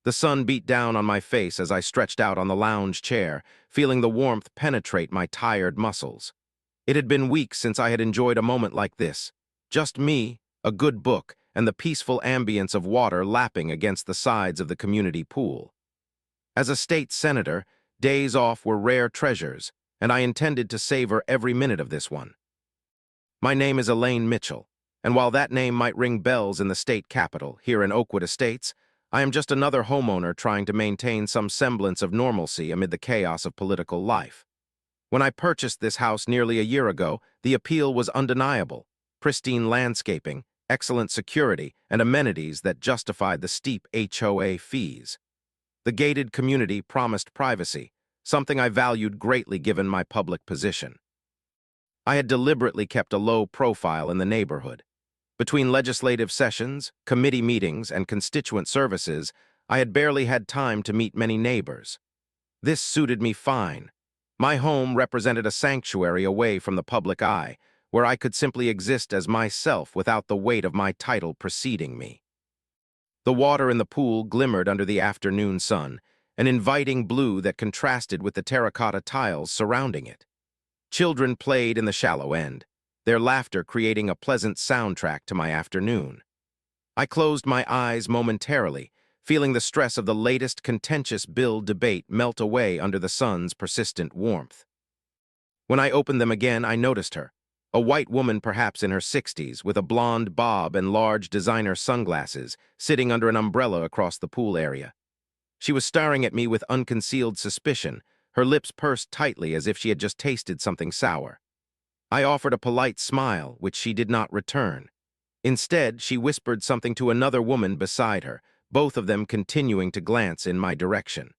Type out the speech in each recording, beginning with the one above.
The sun beat down on my face as I stretched out on the lounge chair, feeling the warmth penetrate my tired muscles. It had been weeks since I had enjoyed a moment like this. Just me, a good book, and the peaceful ambience of water lapping against the sides of the community pool. As a state senator, days off were rare treasures, and I intended to savor every minute of this one. My name is Elaine Mitchell, and while that name might ring bells in the state capitol, here in Oakwood Estates, I am just another homeowner trying to maintain some semblance of normalcy amid the chaos of political life. When I purchased this house nearly a year ago, the appeal was undeniable: pristine landscaping, excellent security, and amenities that justified the steep HOA fees. The gated community promised privacy, something I valued greatly given my public position. I had deliberately kept a low profile in the neighborhood. Between legislative sessions, committee meetings, and constituent services, I had barely had time to meet many neighbors. This suited me fine. My home represented a sanctuary away from the public eye, where I could simply exist as myself without the weight of my title preceding me. The water in the pool glimmered under the afternoon sun, an inviting blue that contrasted with the terracotta tiles surrounding it. Children played in the shallow end, their laughter creating a pleasant soundtrack to my afternoon. I closed my eyes momentarily, feeling the stress of the latest contentious bill debate melt away under the sun's persistent warmth. When I opened them again, I noticed her, a white woman perhaps in her 60s, with a blonde bob and large designer sunglasses, sitting under an umbrella across the pool area. She was staring at me with unconcealed suspicion, her lips pursed tightly as if she had just tasted something sour. I offered a polite smile, which she did not return. Instead, she whispered something to another woman beside her, both of them continuing to glance in my direction.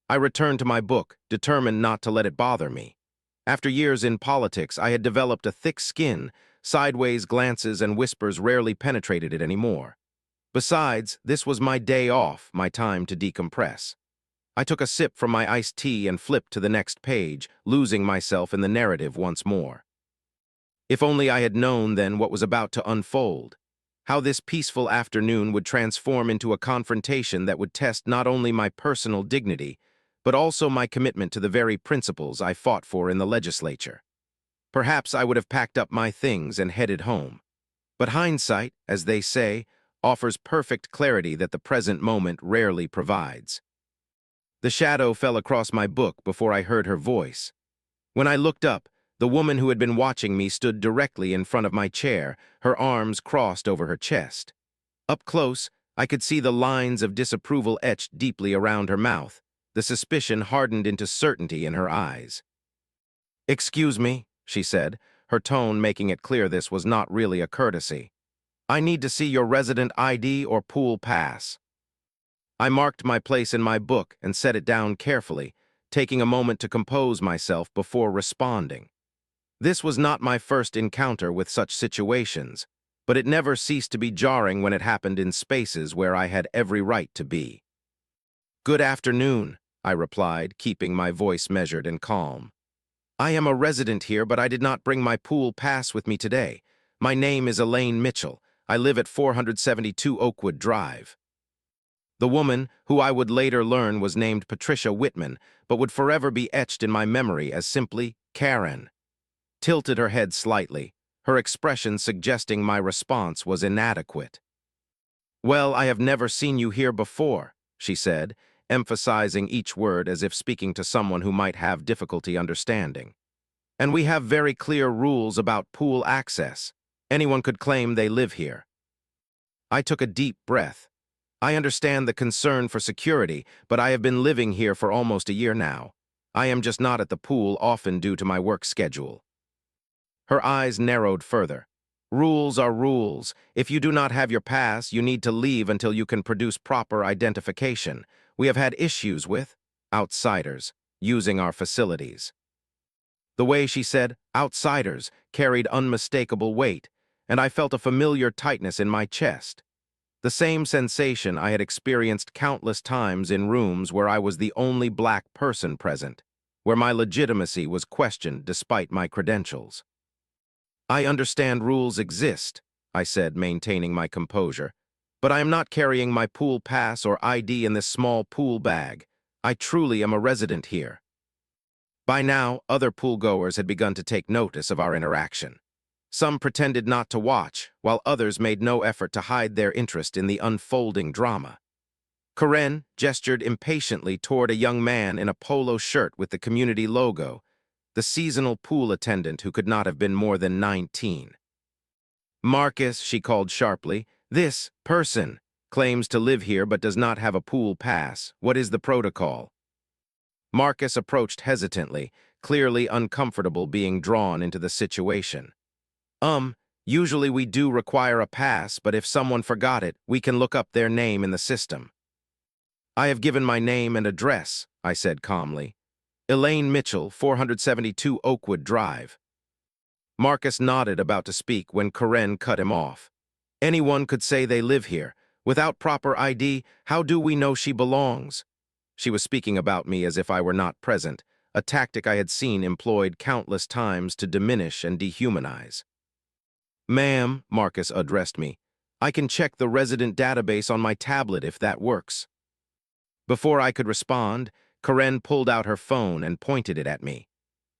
I returned to my book, determined not to let it bother me. After years in politics, I had developed a thick skin. Sideways glances and whispers rarely penetrated it anymore. Besides, this was my day off, my time to decompress. I took a sip from my iced tea and flipped to the next page, losing myself in the narrative once more. If only I had known then what was about to unfold, how this peaceful afternoon would transform into a confrontation that would test not only my personal dignity, but also my commitment to the very principles I fought for in the legislature. Perhaps I would have packed up my things and headed home. But hindsight, as they say, offers perfect clarity that the present moment rarely provides. The shadow fell across my book before I heard her voice. When I looked up, the woman who had been watching me stood directly in front of my chair, her arms crossed over her chest. Up close, I could see the lines of disapproval etched deeply around her mouth, the suspicion hardened into certainty in her eyes. "Excuse me," she said, her tone making it clear this was not really a courtesy. "I need to see your resident ID or pool pass." I marked my place in my book and set it down carefully, taking a moment to compose myself before responding. This was not my first encounter with such situations, but it never ceased to be jarring when it happened in spaces where I had every right to be. "Good afternoon," I replied, keeping my voice measured and calm. "I am a resident here, but I did not bring my pool pass with me today. My name is Elaine Mitchell. I live at 472 Oakwood Drive." The woman, who I would later learn was named Patricia Whitman, but would forever be etched in my memory as simply Karen, tilted her head slightly, her expression suggesting my response was inadequate. "Well, I have never seen you here before," she said, emphasizing each word as if speaking to someone who might have difficulty understanding. "And we have very clear rules about pool access. Anyone could claim they live here." I took a deep breath. I understand the concern for security, but I have been living here for almost a year now. I am just not at the pool often due to my work schedule. Her eyes narrowed further. "Rules are rules. If you do not have your pass, you need to leave until you can produce proper identification. We have had issues with outsiders using our facilities." The way she said "outsiders" carried unmistakable weight, and I felt a familiar tightness in my chest. The same sensation I had experienced countless times in rooms where I was the only black person present, where my legitimacy was questioned despite my credentials. "I understand rules exist," I said, maintaining my composure, But I am not carrying my pool pass or ID in this small pool bag. I truly am a resident here. By now, other pool-goers had begun to take notice of our interaction. Some pretended not to watch, while others made no effort to hide their interest in the unfolding drama. Karen gestured impatiently toward a young man in a polo shirt with the community logo, the seasonal pool attendant who could not have been more than 19. "Marcus," she called sharply, "this person claims to live here but does not have a pool pass. What is the protocol?" Marcus approached hesitantly, clearly uncomfortable being drawn into the situation. Usually we do require a pass, but if someone forgot it, we can look up their name in the system." "I have given my name and address," I said calmly. "Elaine Mitchell, 472 Oakwood Drive." Marcus nodded, about to speak, when Karen cut him off. "Anyone could say they live here. Without proper ID, how do we know she belongs?" She was speaking about me as if I were not present, a tactic I had seen employed countless times to diminish and dehumanize. "Ma'am," Marcus addressed me, "I can check the resident database on my tablet if that works." Before I could respond, Karen pulled out her phone and pointed it at me.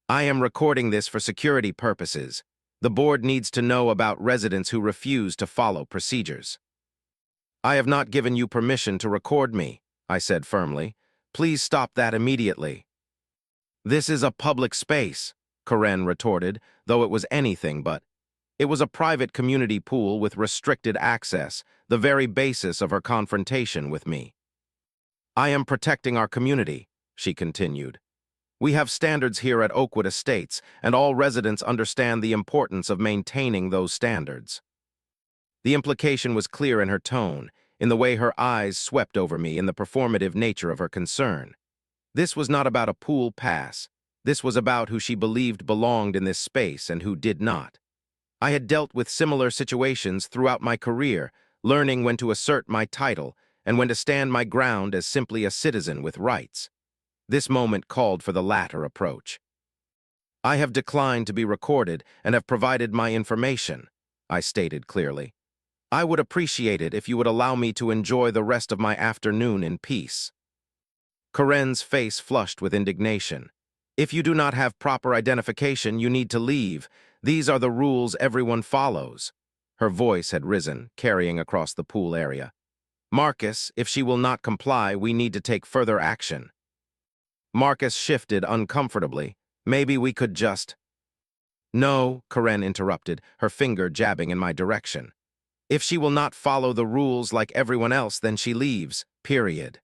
"I am recording this for security purposes. The board needs to know about residents who refuse to follow procedures." "I have not given you permission to record me," I said firmly. "Please stop that immediately." "This is a public space," Karen retorted, though it was anything but. It was a private community pool with restricted access, the very basis of her confrontation with me. "I am protecting our community," she continued. "We have standards here at Oakwood Estates, and all residents understand the importance of maintaining those standards." The implication was clear in her tone, in the way her eyes swept over me, in the performative nature of her concern. This was not about a pool pass. This was about who she believed belonged in this space and who did not. I had dealt with similar situations throughout my career, learning when to assert my title and when to stand my ground as simply a citizen with rights. This moment called for the latter approach. "I have declined to be recorded and have provided my information," I stated clearly. "I would appreciate it if you would allow me to enjoy the rest of my afternoon in peace." Karen's face flushed with indignation. "If you do not have proper identification, you need to leave. These are the rules everyone follows." Her voice had risen, carrying across the pool area. "Marcus, if she will not comply, we need to take further action." Marcus shifted uncomfortably. "Maybe we could just—" "No," Karen interrupted, her finger jabbing in my direction. "If she will not follow the rules like everyone else, then she leaves, period."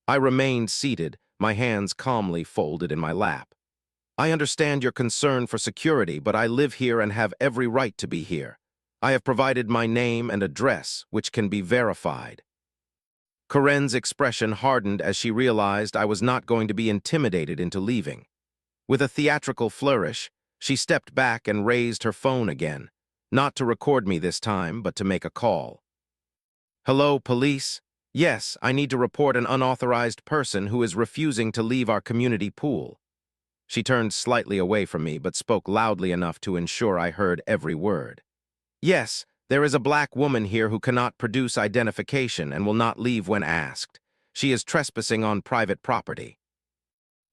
I remained seated, my hands calmly folded in my lap. "I understand your concern for security, but I live here and have every right to be here. I have provided my name and address, which can be verified." Karen's expression hardened as she realized I was not going to be intimidated into leaving. With a theatrical flourish, she stepped back and raised her phone again, not to record me this time, but to make a call. "Hello, police? Yes, I need to report an unauthorized person who is refusing to leave our community pool." She turned slightly away from me, but spoke loudly enough to ensure I heard every word. "Yes, there is a black woman here who cannot produce identification and will not leave when asked. She is trespassing on private property."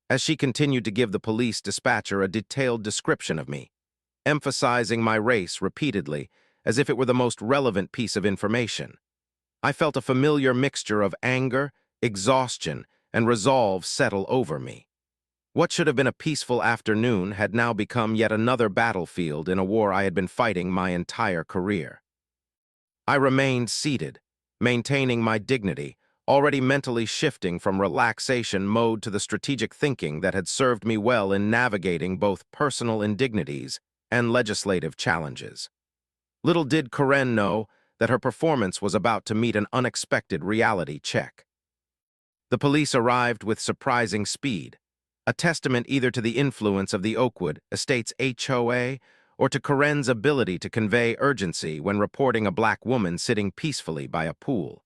As she continued to give the police dispatcher a detailed description of me, emphasizing my race repeatedly, as if it were the most relevant piece of information, I felt a familiar mixture of anger, exhaustion, and resolve settle over me. What should have been a peaceful afternoon had now become yet another battlefield in a war I had been fighting my entire career. I remained seated, maintaining my dignity, already mentally shifting from relaxation mode to the strategic thinking that had served me well in navigating both personal indignities and legislative challenges. Little did Karen know that her performance was about to meet an unexpected reality check. The police arrived with surprising speed, a testament either to the influence of the Oakwood Estates HOA or to Karen's ability to convey urgency when reporting a black woman sitting peacefully by a pool.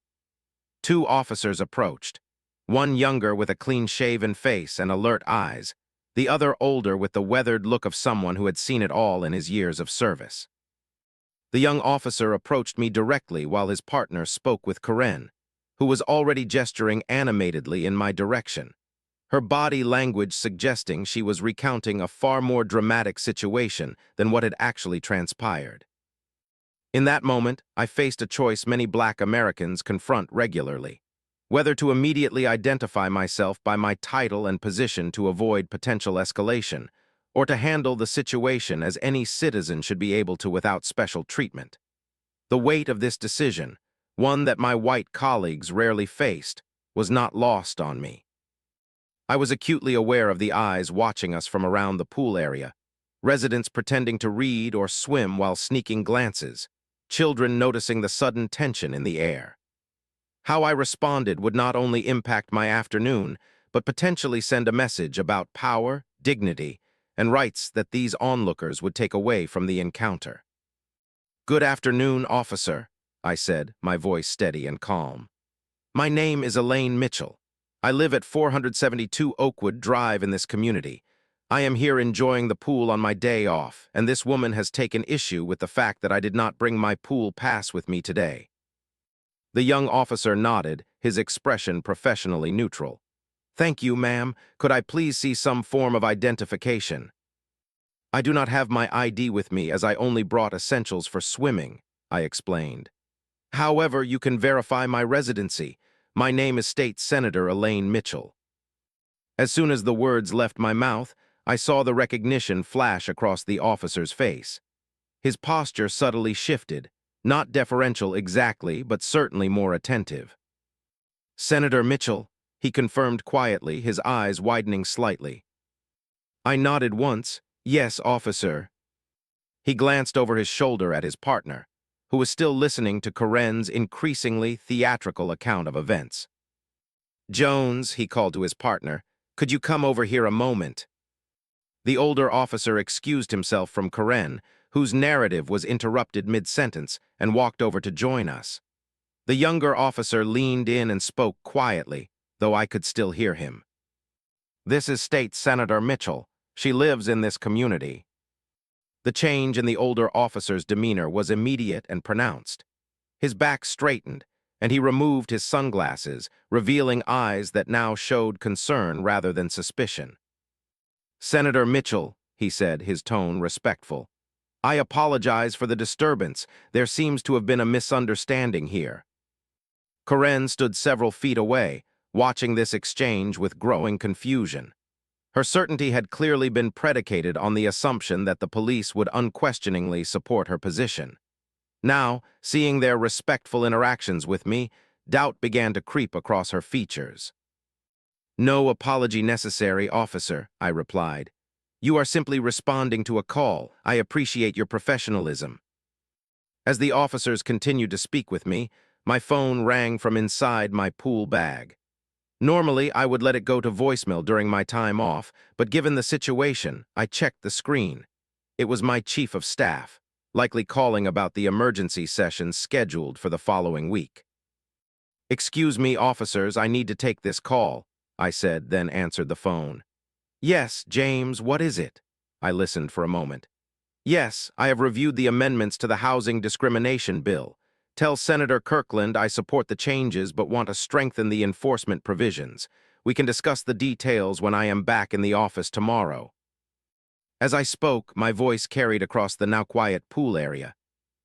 Two officers approached, one younger with a clean-shaven face and alert eyes, the other older with the weathered look of someone who had seen it all in his years of service. The young officer approached me directly while his partner spoke with Karen, who was already gesturing animatedly in my direction, her body language suggesting she was recounting a far more dramatic situation than what had actually transpired. In that moment, I faced a choice many Black Americans confront regularly: whether to immediately identify myself by my title and position to avoid potential escalation, or to handle the situation as any citizen should be able to without special treatment. The weight of this decision, one that my white colleagues rarely faced, was not lost on me. I was acutely aware of the eyes watching us from around the pool area, residents pretending to read or swim while sneaking glances, children noticing the sudden tension in the air. How I responded would not only impact my afternoon, but potentially send a message about power, dignity, and rights that these onlookers would take away from the encounter. "Good afternoon, officer," I said, my voice steady and calm. "My name is Elaine Mitchell. I live at 472 Oakwood Drive in this community. I am here enjoying the pool on my day off, and this woman has taken issue with the fact that I did not bring my pool pass with me today." The young officer nodded, his expression professionally neutral. "Thank you, ma'am. Could I please see some form of identification?" "I do not have my ID with me as I only brought essentials for swimming," I explained. "However, you can verify my residency. My name is State Senator Elaine Mitchell." As soon as the words left my mouth, I saw the recognition flash across the officer's face. His posture subtly shifted, not deferential exactly, but certainly more attentive. "Senator Mitchell," he confirmed quietly, his eyes widening slightly. I nodded once. "Yes, officer." He glanced over his shoulder at his partner, who was still listening to Karen's increasingly theatrical account of events. "Jones," he called to his partner, "could you come over here a moment?" The older officer excused himself from Karen, whose narrative was interrupted mid-sentence, and walked over to join us. The younger officer leaned in and spoke quietly, though I could still hear him. "This is State Senator Mitchell. She lives in this community." The change in the older officer's demeanor was immediate and pronounced. His back straightened, and he removed his sunglasses, revealing eyes that now showed concern rather than suspicion. "Senator Mitchell," he said, his tone respectful, "I apologize for the disturbance. There seems to have been a misunderstanding here." Karen stood several feet away, watching this exchange with growing confusion. Her certainty had clearly been predicated on the assumption that the police would unquestioningly support her position. Now, seeing their respectful interactions with me, doubt began to creep across her features. "No apology necessary, officer," I replied. "You are simply responding to a call. I appreciate your professionalism." As the officers continued to speak with me, my phone rang from inside my pool bag. Normally, I would let it go to voicemail during my time off, but given the situation, I checked the screen. It was my chief of staff, likely calling about the emergency session scheduled for the following week. "Excuse me, officers, I need to take this call," I said, then answered the phone. "Yes, James, what is it?" I listened for a moment. "Yes, I have reviewed the amendments to the housing discrimination bill. Tell Senator Kirkland I support the changes but want to strengthen the enforcement provisions. We can discuss the details when I am back in the office tomorrow." As I spoke, my voice carried across the now quiet pool area.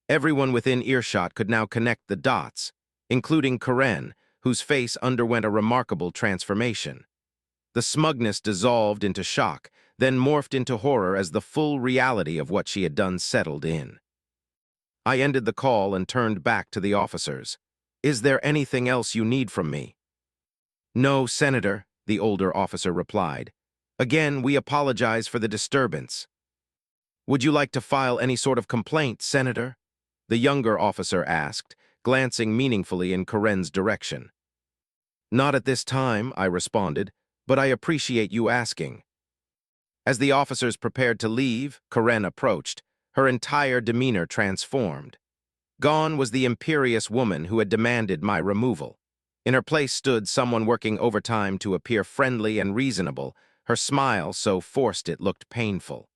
Everyone within earshot could now connect the dots, including Karen, whose face underwent a remarkable transformation. The smugness dissolved into shock, then morphed into horror as the full reality of what she had done settled in. I ended the call and turned back to the officers. "Is there anything else you need from me?" "No, Senator," the older officer replied. "Again, we apologize for the disturbance." "Would you like to file any sort of complaint, Senator?" the younger officer asked, glancing meaningfully in Karen's direction. "Not at this time," I responded, "but I appreciate you asking." As the officers prepared to leave, Karen approached, her entire demeanor transformed. Gone was the imperious woman who had demanded my removal. In her place stood someone working overtime to appear friendly and reasonable, her smile so forced it looked painful.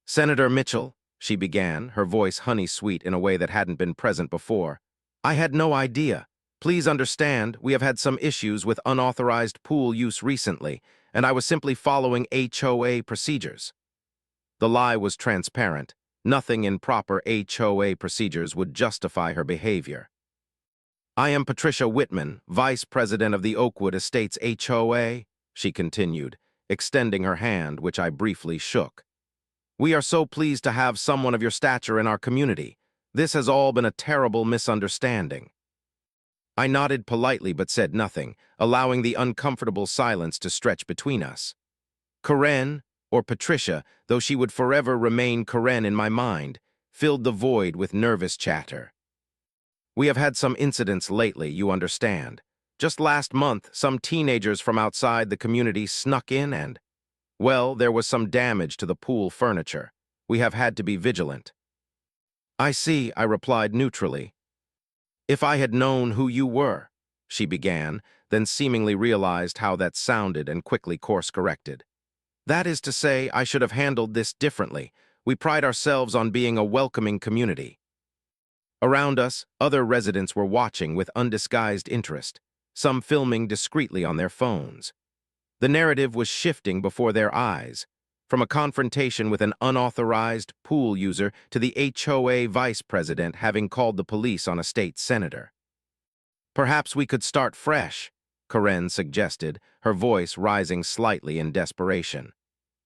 "Senator Mitchell," she began, her voice honey-sweet in a way that hadn't been present before. "I had no idea. Please understand, we have had some issues with unauthorized pool use recently, and I was simply following HOA procedures." The lie was transparent. Nothing in proper HOA procedures would justify her behavior. "I am Patricia Whitman, Vice President of the Oakwood Estates HOA," she continued, extending her hand, which I briefly shook. "We are so pleased to have someone of your stature in our community. This has all been a terrible misunderstanding." I nodded politely but said nothing, allowing the uncomfortable silence to stretch between us. Karen, or Patricia, though she would forever remain Karen in my mind, filled the void with nervous chatter. "We have had some incidents lately, you understand. Just last month, some teenagers from outside the community snuck in and, well, there was some damage to the pool furniture. We have had to be vigilant." "I see," I replied neutrally. "If I had known who you were," she began, then seemingly realized how that sounded and quickly course-corrected. "That is to say, I should have handled this differently. We pride ourselves on being a welcoming community." Around us, other residents were watching with undisguised interest, some filming discreetly on their phones. The narrative was shifting before their eyes, from a confrontation with an unauthorized pool user to the HOA vice president having called the police on a state senator. "Perhaps we could start fresh," Karen suggested, her voice rising slightly in desperation.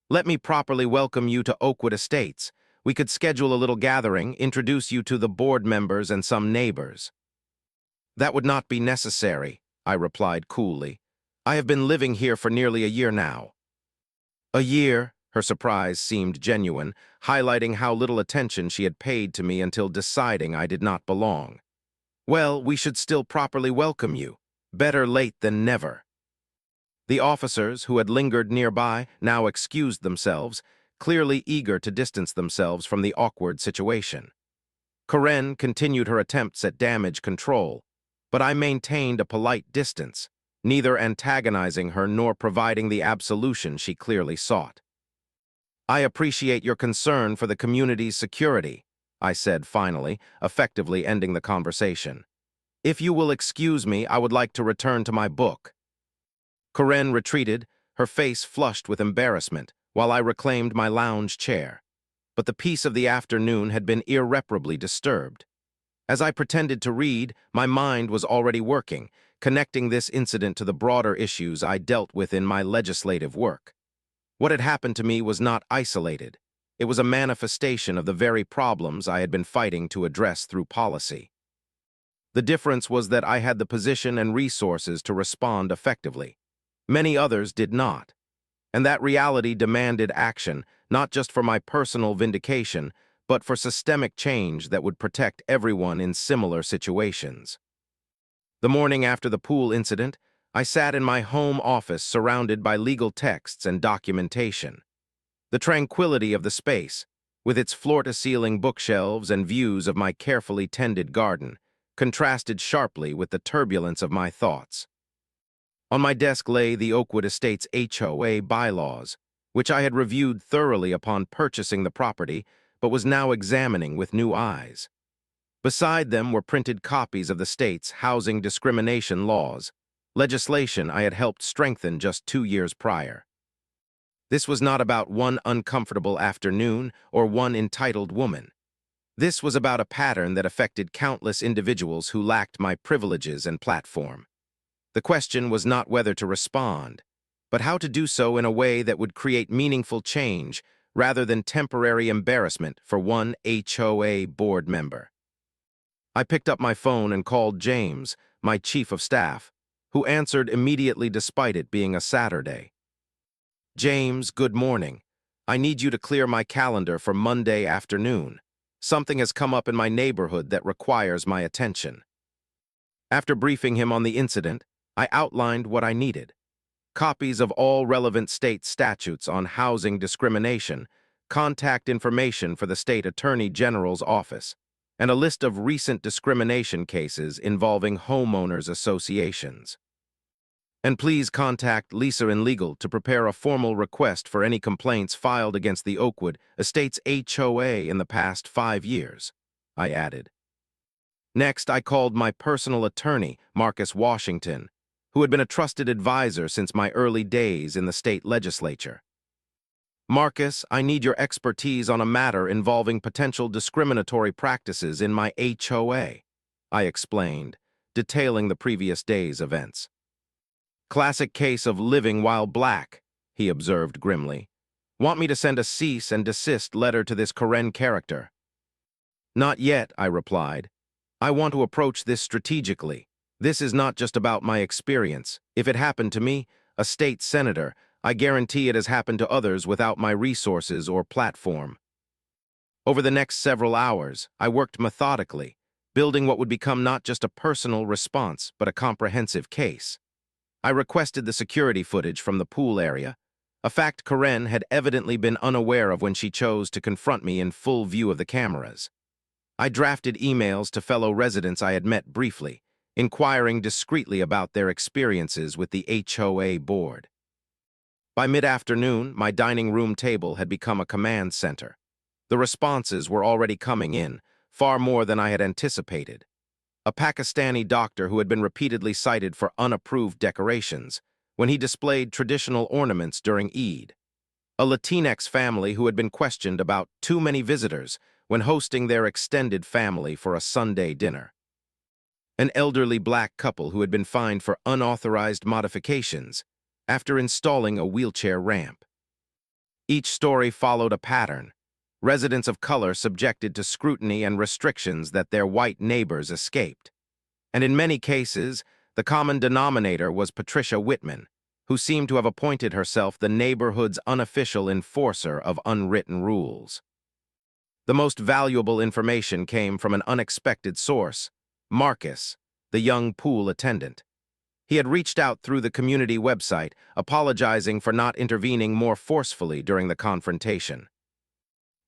"Let me properly welcome you to Oakwood Estates. We could schedule a little gathering, introduce you to the board members and some neighbors." "That would not be necessary," I replied coolly. "I have been living here for nearly a year now." "A year?" Her surprise seemed genuine, highlighting how little attention she had paid to me until deciding I did not belong. "Well, we should still properly welcome you. Better late than never." The officers, who had lingered nearby, now excused themselves, clearly eager to distance themselves from the awkward situation. Karen continued her attempts at damage control, but I maintained a polite distance, neither antagonizing her nor providing the absolution she clearly sought. "I appreciate your concern for the community's security," I said finally, effectively ending the conversation. "If you will excuse me, I would like to return to my book." Karen retreated, her face flushed with embarrassment, while I reclaimed my lounge chair. But the peace of the afternoon had been irreparably disturbed. As I pretended to read, my mind was already working, connecting this incident to the broader issues I dealt with in my legislative work. What had happened to me was not isolated. It was a manifestation of the very problems I had been fighting to address through policy. The difference was that I had the position and resources to respond effectively. Many others did not. And that reality demanded action, not just for my personal vindication, but for systemic change that would protect everyone in similar situations. The morning after the pool incident, I sat in my home office surrounded by legal texts and documentation. The tranquility of the space, with its floor-to-ceiling bookshelves and views of my carefully tended garden, contrasted sharply with the turbulence of my thoughts. On my desk lay the Oakwood Estates HOA bylaws, which I had reviewed thoroughly upon purchasing the property, but was now examining with new eyes. Beside them were printed copies of the state's housing discrimination laws, legislation I had helped strengthen just 2 years prior. This was not about one uncomfortable afternoon or one entitled woman. This was about a pattern that affected countless individuals who lacked my privileges and platform. The question was not whether to respond, but how to do so in a way that would create meaningful change rather than temporary embarrassment for one HOA board member. I picked up my phone and called James, my chief of staff, who answered immediately despite it being a Saturday. "James, good morning. I need you to clear my calendar for Monday afternoon. Something has come up in my neighborhood that requires my attention." After briefing him on the incident, I outlined what I needed: copies of all relevant state statutes on housing discrimination, contact information for the state attorney general's office, and a list of recent discrimination cases involving homeowners associations. And please contact Lisa in Legal to prepare a formal request for any complaints filed against the Oakwood Estates HOA in the past 5 years, I added. Next, I called my personal attorney, Marcus Washington, who had been a trusted advisor since my early days in the state legislature. Marcus, I need your expertise on a matter involving potential discriminatory practices in my HOA, I explained, detailing the previous day's events. Classic case of living while black, he observed grimly. Want me to send a cease and desist letter to this Karen character? Not yet, I replied. I want to approach this strategically. This is not just about my experience. If it happened to me, a state senator, I guarantee it has happened to others without my resources or platform. Over the next several hours, I worked methodically, building what would become not just a personal response, but a comprehensive case. I requested the security footage from the pool area, a fact Karen had evidently been unaware of when she chose to confront me in full view of the cameras. I drafted emails to fellow residents I had met briefly, inquiring discreetly about their experiences with the HOA board. By mid-afternoon, my dining room table had become a command center. The responses were already coming in, far more than I had anticipated. A Pakistani doctor who had been repeatedly cited for unapproved decorations when he displayed traditional ornaments during Eid. A Latinx family who had been questioned about too many visitors when hosting their extended family for a Sunday dinner. An elderly black couple who had been fined for unauthorized modifications after installing a wheelchair ramp. Each story followed a pattern. Residents of color subjected to scrutiny and restrictions that their white neighbors escaped. And in many cases, the common denominator was Patricia Whitman, who seemed to have appointed herself the neighborhood's unofficial enforcer of unwritten rules. The most valuable information came from an unexpected source, Marcus, the young pool attendant. He had reached out through the community website, apologizing for not intervening more forcefully during the confrontation.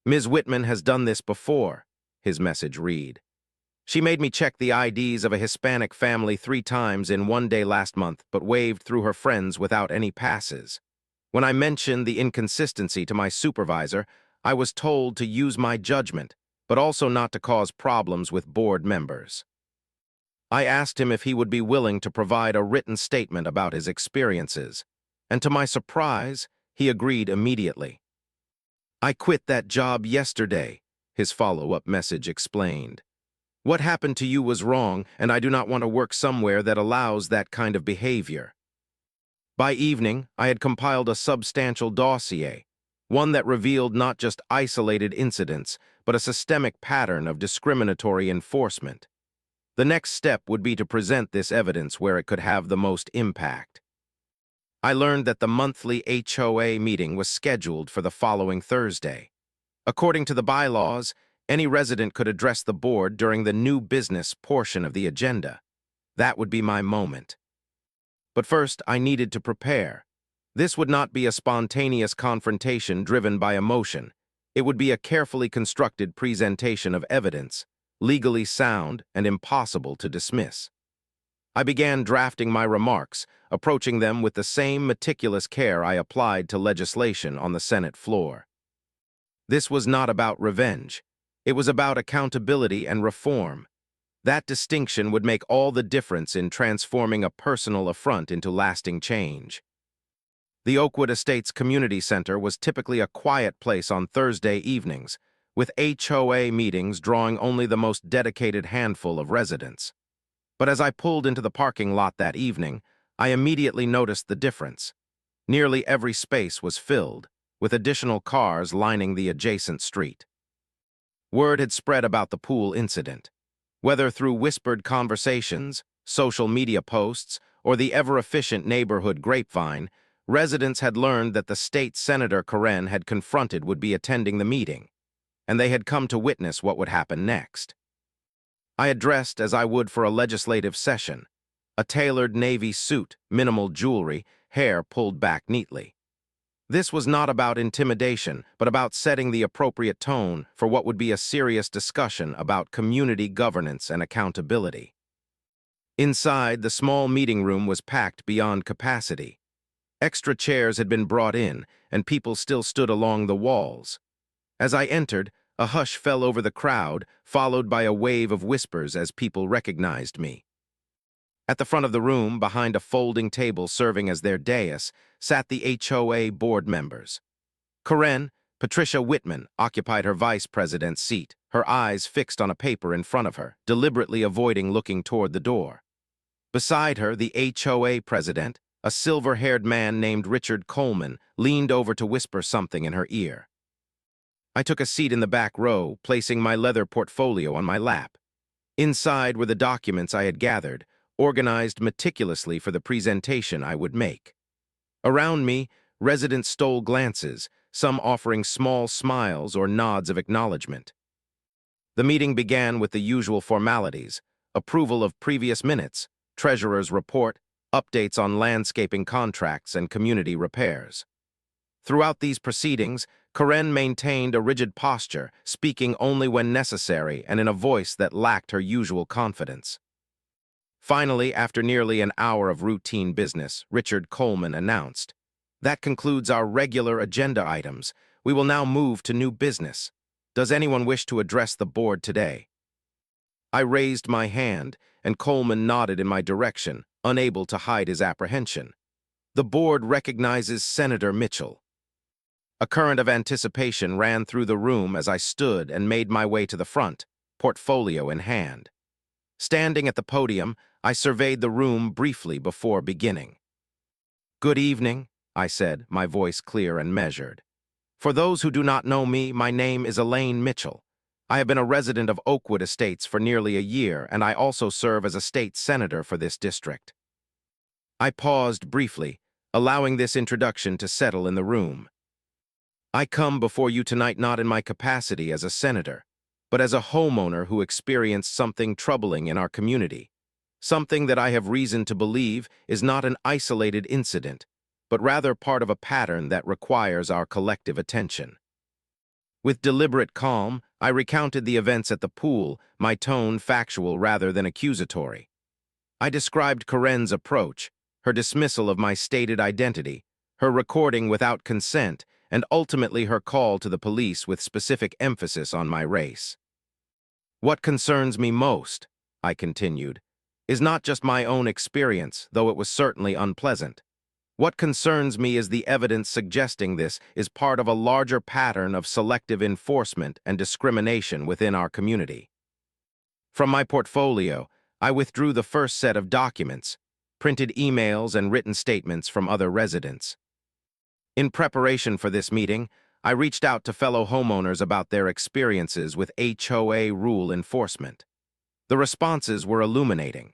Ms. Whitman has done this before, his message read. She made me check the IDs of a Hispanic family 3 times in one day last month, but waved through her friends without any passes. When I mentioned the inconsistency to my supervisor, I was told to use my judgment, but also not to cause problems with board members. I asked him if he would be willing to provide a written statement about his experiences, and to my surprise, he agreed immediately. I quit that job yesterday, his follow-up message explained. What happened to you was wrong, and I do not want to work somewhere that allows that kind of behavior. By evening, I had compiled a substantial dossier, one that revealed not just isolated incidents, but a systemic pattern of discriminatory enforcement. The next step would be to present this evidence where it could have the most impact. I learned that the monthly HOA meeting was scheduled for the following Thursday. According to the bylaws, any resident could address the board during the new business portion of the agenda. That would be my moment. But first, I needed to prepare. This would not be a spontaneous confrontation driven by emotion. It would be a carefully constructed presentation of evidence, legally sound and impossible to dismiss. I began drafting my remarks, approaching them with the same meticulous care I applied to legislation on the Senate floor. This was not about revenge. It was about accountability and reform. That distinction would make all the difference in transforming a personal affront into lasting change. The Oakwood Estates Community Center was typically a quiet place on Thursday evenings, with HOA meetings drawing only the most dedicated handful of residents. But as I pulled into the parking lot that evening, I immediately noticed the difference. Nearly every space was filled, with additional cars lining the adjacent street. Word had spread about the pool incident. Whether through whispered conversations, social media posts, or the ever-efficient neighborhood grapevine, residents had learned that the state senator Karen had confronted would be attending the meeting, and they had come to witness what would happen next. I had dressed as I would for a legislative session, a tailored navy suit, minimal jewelry, hair pulled back neatly. This was not about intimidation, but about setting the appropriate tone for what would be a serious discussion about community governance and accountability. Inside, the small meeting room was packed beyond capacity. Extra chairs had been brought in, and people still stood along the walls. As I entered, a hush fell over the crowd, followed by a wave of whispers as people recognized me. At the front of the room, behind a folding table serving as their dais, sat the HOA board members. Karen, Patricia Whitman, occupied her vice president's seat, her eyes fixed on a paper in front of her, deliberately avoiding looking toward the door. Beside her, the HOA president, a silver-haired man named Richard Coleman, leaned over to whisper something in her ear. I took a seat in the back row, placing my leather portfolio on my lap. Inside were the documents I had gathered, organized meticulously for the presentation I would make. Around me, residents stole glances, some offering small smiles or nods of acknowledgement. The meeting began with the usual formalities: approval of previous minutes, treasurer's report, updates on landscaping contracts, and community repairs. Throughout these proceedings, Karen maintained a rigid posture, speaking only when necessary and in a voice that lacked her usual confidence. Finally, after nearly an hour of routine business, Richard Coleman announced, "That concludes our regular agenda items. We will now move to new business. Does anyone wish to address the board today?" I raised my hand, and Coleman nodded in my direction, unable to hide his apprehension. "The board recognizes Senator Mitchell." A current of anticipation ran through the room as I stood and made my way to the front, portfolio in hand. Standing at the podium, I surveyed the room briefly before beginning. "Good evening," I said, my voice clear and measured. "For those who do not know me, my name is Elaine Mitchell. I have been a resident of Oakwood Estates for nearly a year, and I also serve as a state senator for this district." I paused briefly, allowing this introduction to settle in the room. "I come before you tonight not in my capacity as a senator, but as a homeowner who experienced something troubling in our community, something that I have reason to believe is not an isolated incident, but rather part of a pattern that requires our collective attention." With deliberate calm, I recounted the events at the pool, my tone factual rather than accusatory. I described Karen's approach, her dismissal of my stated identity, her recording without consent, and ultimately her call to the police with specific emphasis on my race. "What concerns me most," I continued, "is not just my own experience, though it was certainly unpleasant. What concerns me is the evidence suggesting this is part of a larger pattern of selective enforcement and discrimination within our community." From my portfolio, I withdrew the first set of documents, printed emails and written statements from other residents. In preparation for this meeting, I reached out to fellow homeowners about their experiences with HOA rule enforcement. The responses were illuminating.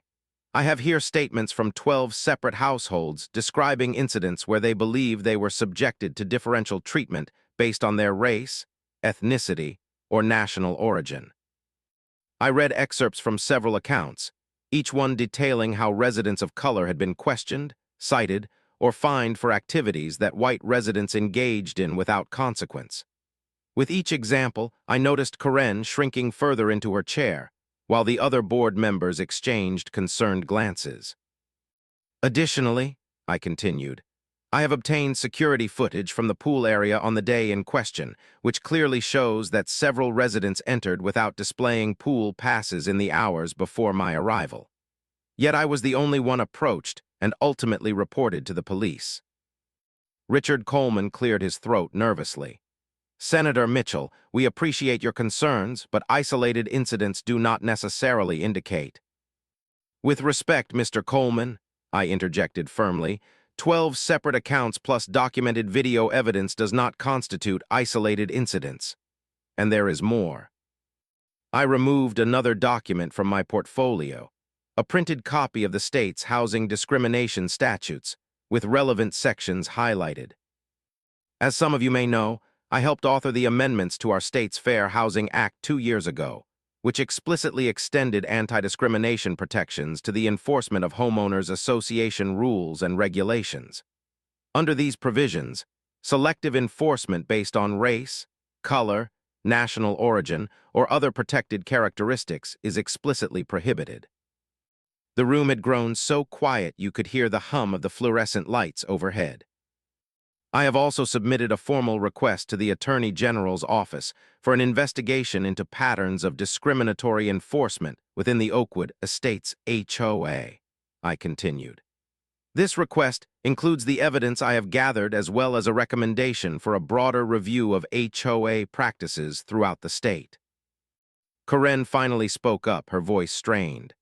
I have here statements from 12 separate households describing incidents where they believe they were subjected to differential treatment based on their race, ethnicity, or national origin. I read excerpts from several accounts, each one detailing how residents of color had been questioned, cited, or fined for activities that white residents engaged in without consequence. With each example, I noticed Karen shrinking further into her chair, while the other board members exchanged concerned glances. "Additionally," I continued, "I have obtained security footage from the pool area on the day in question, which clearly shows that several residents entered without displaying pool passes in the hours before my arrival. Yet I was the only one approached and ultimately reported to the police." Richard Coleman cleared his throat nervously. "Senator Mitchell, we appreciate your concerns, but isolated incidents do not necessarily indicate." "With respect, Mr. Coleman," I interjected firmly, 12 separate accounts plus documented video evidence does not constitute isolated incidents. And there is more." I removed another document from my portfolio, a printed copy of the state's housing discrimination statutes, with relevant sections highlighted. As some of you may know, I helped author the amendments to our state's Fair Housing Act 2 years ago, which explicitly extended anti-discrimination protections to the enforcement of homeowners association rules and regulations. Under these provisions, selective enforcement based on race, color, national origin, or other protected characteristics is explicitly prohibited. The room had grown so quiet you could hear the hum of the fluorescent lights overhead. I have also submitted a formal request to the Attorney General's office for an investigation into patterns of discriminatory enforcement within the Oakwood Estates HOA, I continued. This request includes the evidence I have gathered as well as a recommendation for a broader review of HOA practices throughout the state. Karen finally spoke up, her voice strained.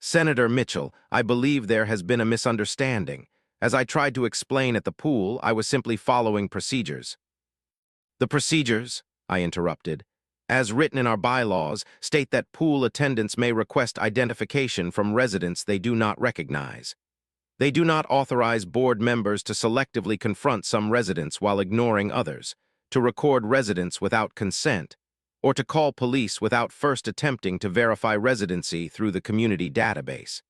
Senator Mitchell, I believe there has been a misunderstanding. As I tried to explain at the pool, I was simply following procedures. The procedures, I interrupted, as written in our bylaws, state that pool attendants may request identification from residents they do not recognize. They do not authorize board members to selectively confront some residents while ignoring others, to record residents without consent, or to call police without first attempting to verify residency through the community database.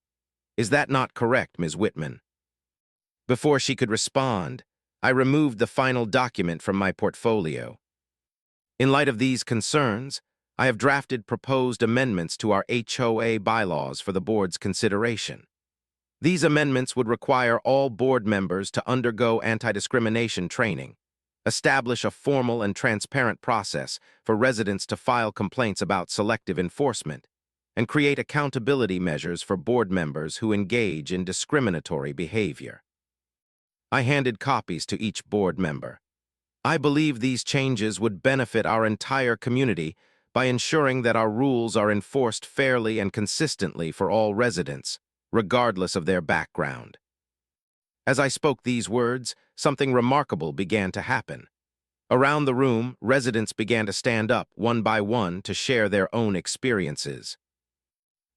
Is that not correct, Ms. Whitman? Before she could respond, I removed the final document from my portfolio. In light of these concerns, I have drafted proposed amendments to our HOA bylaws for the board's consideration. These amendments would require all board members to undergo anti-discrimination training, establish a formal and transparent process for residents to file complaints about selective enforcement, and create accountability measures for board members who engage in discriminatory behavior. I handed copies to each board member. I believe these changes would benefit our entire community by ensuring that our rules are enforced fairly and consistently for all residents, regardless of their background. As I spoke these words, something remarkable began to happen. Around the room, residents began to stand up one by one to share their own experiences.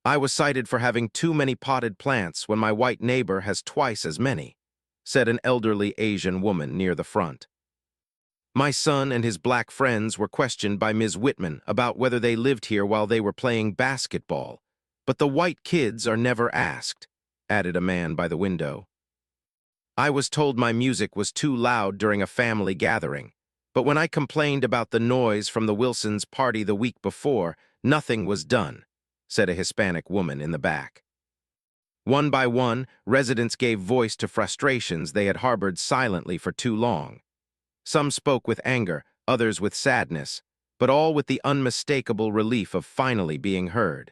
I was cited for having too many potted plants when my white neighbor has twice as many, said an elderly Asian woman near the front. My son and his black friends were questioned by Ms. Whitman about whether they lived here while they were playing basketball, but the white kids are never asked, added a man by the window. I was told my music was too loud during a family gathering, but when I complained about the noise from the Wilsons' party the week before, nothing was done, said a Hispanic woman in the back. One by one, residents gave voice to frustrations they had harbored silently for too long. Some spoke with anger, others with sadness, but all with the unmistakable relief of finally being heard.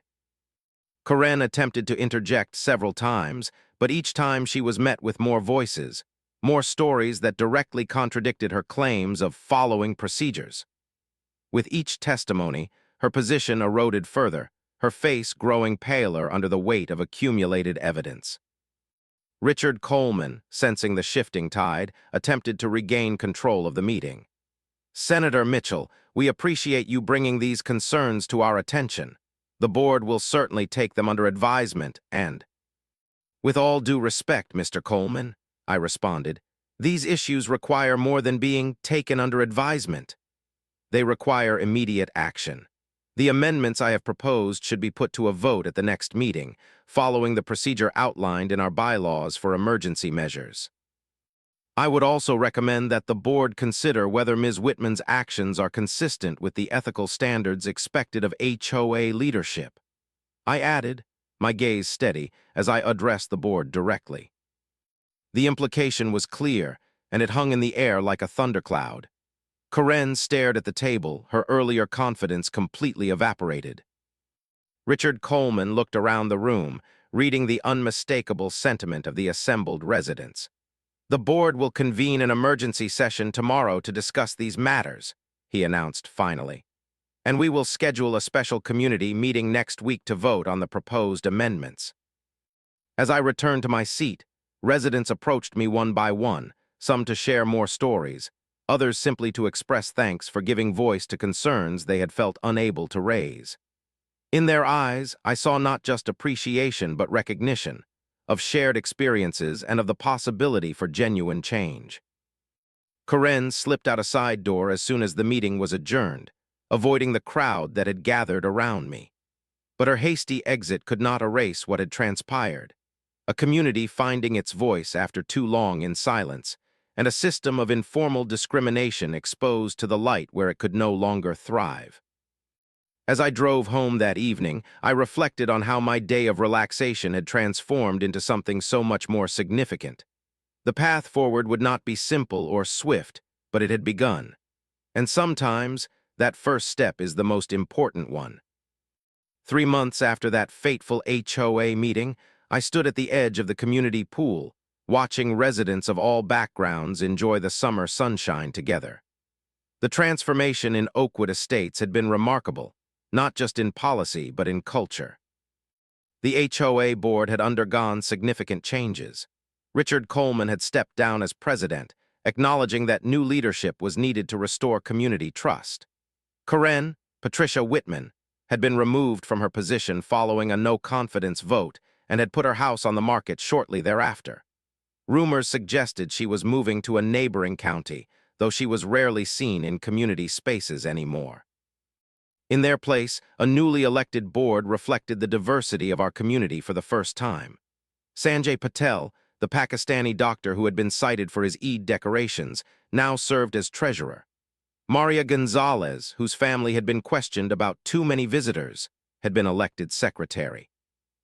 Karen attempted to interject several times, but each time she was met with more voices, more stories that directly contradicted her claims of following procedures. With each testimony, her position eroded further, her face growing paler under the weight of accumulated evidence. Richard Coleman, sensing the shifting tide, attempted to regain control of the meeting. Senator Mitchell, we appreciate you bringing these concerns to our attention. The board will certainly take them under advisement and— With all due respect, Mr. Coleman, I responded, these issues require more than being taken under advisement. They require immediate action. The amendments I have proposed should be put to a vote at the next meeting, following the procedure outlined in our bylaws for emergency measures. I would also recommend that the board consider whether Ms. Whitman's actions are consistent with the ethical standards expected of HOA leadership. I added, my gaze steady, as I addressed the board directly. The implication was clear, and it hung in the air like a thundercloud. Karen stared at the table, her earlier confidence completely evaporated. Richard Coleman looked around the room, reading the unmistakable sentiment of the assembled residents. The board will convene an emergency session tomorrow to discuss these matters, he announced finally. And we will schedule a special community meeting next week to vote on the proposed amendments. As I returned to my seat, residents approached me one by one, some to share more stories, others simply to express thanks for giving voice to concerns they had felt unable to raise. In their eyes, I saw not just appreciation but recognition, of shared experiences and of the possibility for genuine change. Karen slipped out a side door as soon as the meeting was adjourned, avoiding the crowd that had gathered around me. But her hasty exit could not erase what had transpired. A community finding its voice after too long in silence, and a system of informal discrimination exposed to the light where it could no longer thrive. As I drove home that evening, I reflected on how my day of relaxation had transformed into something so much more significant. The path forward would not be simple or swift, but it had begun. And sometimes, that first step is the most important one. 3 months after that fateful HOA meeting, I stood at the edge of the community pool, watching residents of all backgrounds enjoy the summer sunshine together. The transformation in Oakwood Estates had been remarkable, not just in policy but in culture. The HOA board had undergone significant changes. Richard Coleman had stepped down as president, acknowledging that new leadership was needed to restore community trust. Karen, Patricia Whitman, had been removed from her position following a no-confidence vote and had put her house on the market shortly thereafter. Rumors suggested she was moving to a neighboring county, though she was rarely seen in community spaces anymore. In their place, a newly elected board reflected the diversity of our community for the first time. Sanjay Patel, the Pakistani doctor who had been cited for his Eid decorations, now served as treasurer. Maria Gonzalez, whose family had been questioned about too many visitors, had been elected secretary.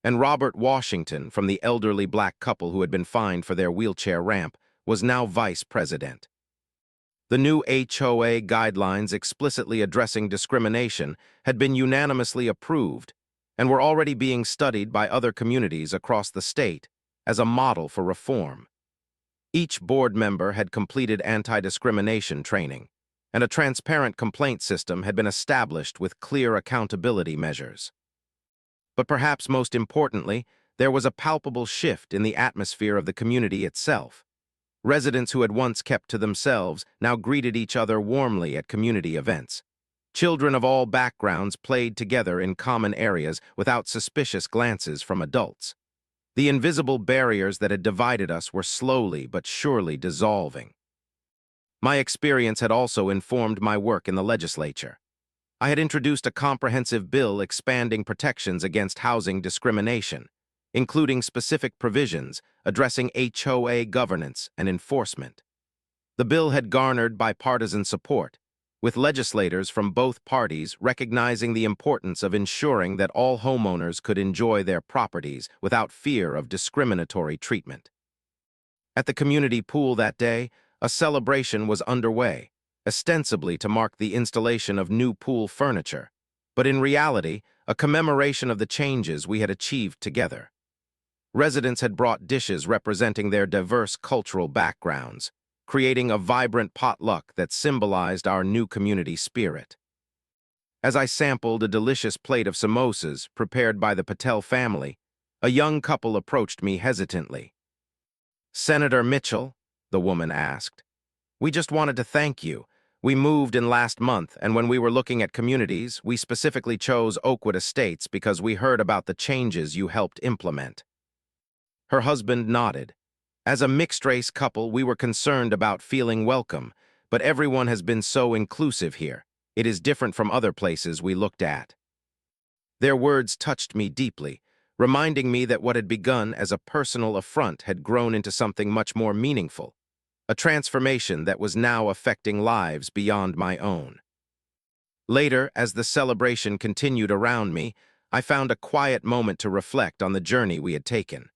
And Robert Washington, from the elderly black couple who had been fined for their wheelchair ramp, was now vice president. The new HOA guidelines explicitly addressing discrimination had been unanimously approved and were already being studied by other communities across the state as a model for reform. Each board member had completed anti-discrimination training, and a transparent complaint system had been established with clear accountability measures. But perhaps most importantly, there was a palpable shift in the atmosphere of the community itself. Residents who had once kept to themselves now greeted each other warmly at community events. Children of all backgrounds played together in common areas without suspicious glances from adults. The invisible barriers that had divided us were slowly but surely dissolving. My experience had also informed my work in the legislature. I had introduced a comprehensive bill expanding protections against housing discrimination, including specific provisions addressing HOA governance and enforcement. The bill had garnered bipartisan support, with legislators from both parties recognizing the importance of ensuring that all homeowners could enjoy their properties without fear of discriminatory treatment. At the community pool that day, a celebration was underway, ostensibly to mark the installation of new pool furniture, but in reality, a commemoration of the changes we had achieved together. Residents had brought dishes representing their diverse cultural backgrounds, creating a vibrant potluck that symbolized our new community spirit. As I sampled a delicious plate of samosas prepared by the Patel family, a young couple approached me hesitantly. "Senator Mitchell?" the woman asked. "We just wanted to thank you. We moved in last month, and when we were looking at communities, we specifically chose Oakwood Estates because we heard about the changes you helped implement." Her husband nodded. As a mixed-race couple, we were concerned about feeling welcome, but everyone has been so inclusive here. It is different from other places we looked at. Their words touched me deeply, reminding me that what had begun as a personal affront had grown into something much more meaningful, a transformation that was now affecting lives beyond my own. Later, as the celebration continued around me, I found a quiet moment to reflect on the journey we had taken.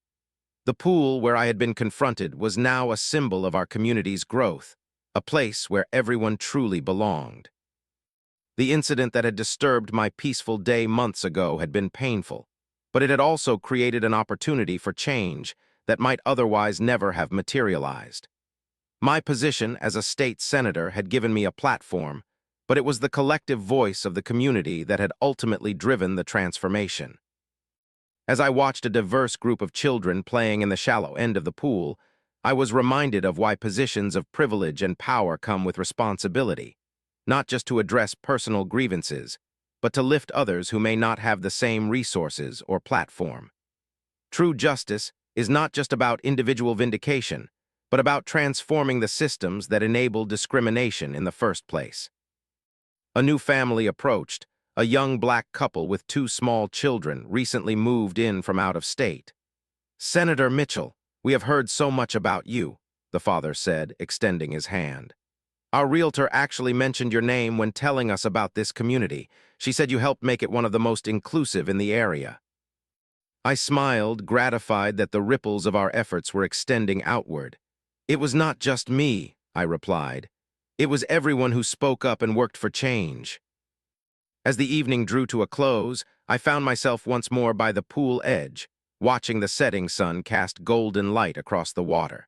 The pool where I had been confronted was now a symbol of our community's growth, a place where everyone truly belonged. The incident that had disturbed my peaceful day months ago had been painful, but it had also created an opportunity for change that might otherwise never have materialized. My position as a state senator had given me a platform, but it was the collective voice of the community that had ultimately driven the transformation. As I watched a diverse group of children playing in the shallow end of the pool, I was reminded of why positions of privilege and power come with responsibility, not just to address personal grievances, but to lift others who may not have the same resources or platform. True justice is not just about individual vindication, but about transforming the systems that enable discrimination in the first place. A new family approached, a young black couple with 2 small children recently moved in from out of state. "Senator Mitchell, we have heard so much about you," the father said, extending his hand. Our realtor actually mentioned your name when telling us about this community. She said you helped make it one of the most inclusive in the area. I smiled, gratified that the ripples of our efforts were extending outward. It was not just me, I replied. It was everyone who spoke up and worked for change. As the evening drew to a close, I found myself once more by the pool edge, watching the setting sun cast golden light across the water.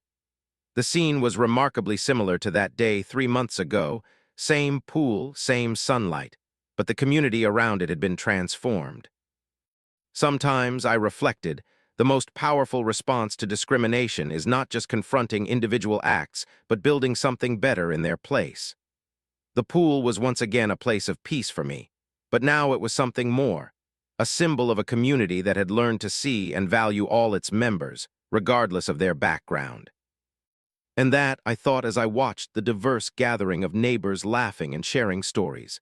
The scene was remarkably similar to that day 3 months ago, same pool, same sunlight, but the community around it had been transformed. Sometimes, I reflected, the most powerful response to discrimination is not just confronting individual acts, but building something better in their place. The pool was once again a place of peace for me, but now it was something more, a symbol of a community that had learned to see and value all its members, regardless of their background. And that, I thought as I watched the diverse gathering of neighbors laughing and sharing stories.